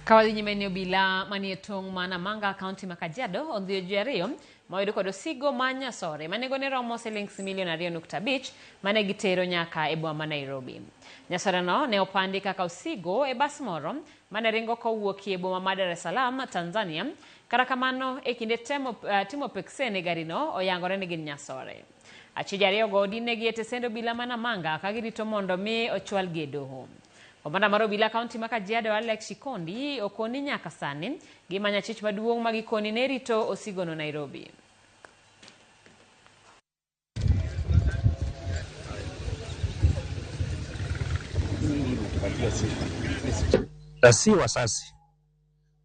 Kawali nyimeni obila manietong mana manga county Kajiado ondhiyo ji ariyo moyudo kod osigo manyasore manegone romo Sh2.5 mane gitero nyaka e boma ma Nairobi. Nyasore no ne opandi kaka osigo e bas moro mane ringo kowuok e boma ma Dar es Salaam, Tanzania. Kata kamano e kinde timo peksene garino oyangore ni gin nyasore. Achije ariyo go dinegi e tesendo obila mana manga ka girito mondo mi ochwal gi e doho. Komanda mar obila kaunti ma Kajiado Alex Shikondi okoni nyaka sani gimanya chich maduong' ma gikoni ne rito osigo no Nairobi. Si wasasi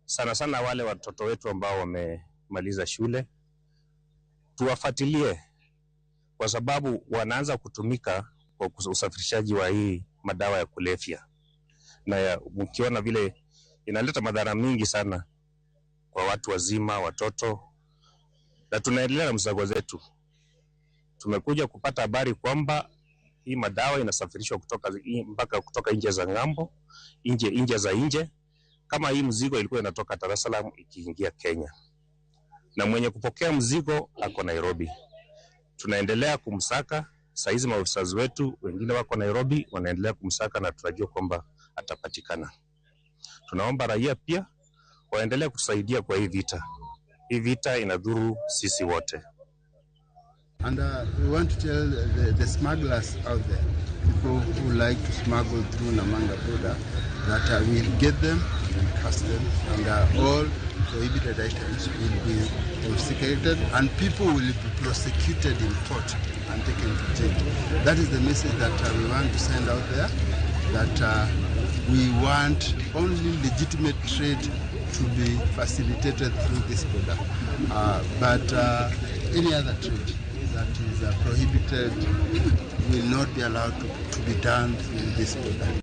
sana wale watoto wetu ambao wamemaliza shule tuwafuatilie, kwa sababu wanaanza kutumika kwa usafirishaji wa hii madawa ya kulevya, na ukiona vile inaleta madhara mingi sana kwa watu wazima, watoto, na tunaendelea na msako zetu. Tumekuja kupata habari kwamba hii madawa inasafirishwa kutoka nje za ng'ambo, nje za nje. Kama hii mzigo ilikuwa inatoka Dar es Salaam ikiingia Kenya, na mwenye kupokea mzigo ako Nairobi. Tunaendelea kumsaka. Saizi maofisa wetu wengine wako Nairobi wanaendelea kumsaka, na tunajua kwamba atapatikana. Tunaomba raia pia waendelee kusaidia kwa hii vita. Hii vita inadhuru sisi wote. And we want to tell the smugglers out there, people who like to smuggle through Namanga border, that we'll get them and catch them, and all prohibited items will be confiscated, and people will be prosecuted in court and taken to jail. That is the message that we want to send out there, that we want only legitimate trade to be facilitated through this border, but any other trade that is prohibited will not be allowed to be done through this border.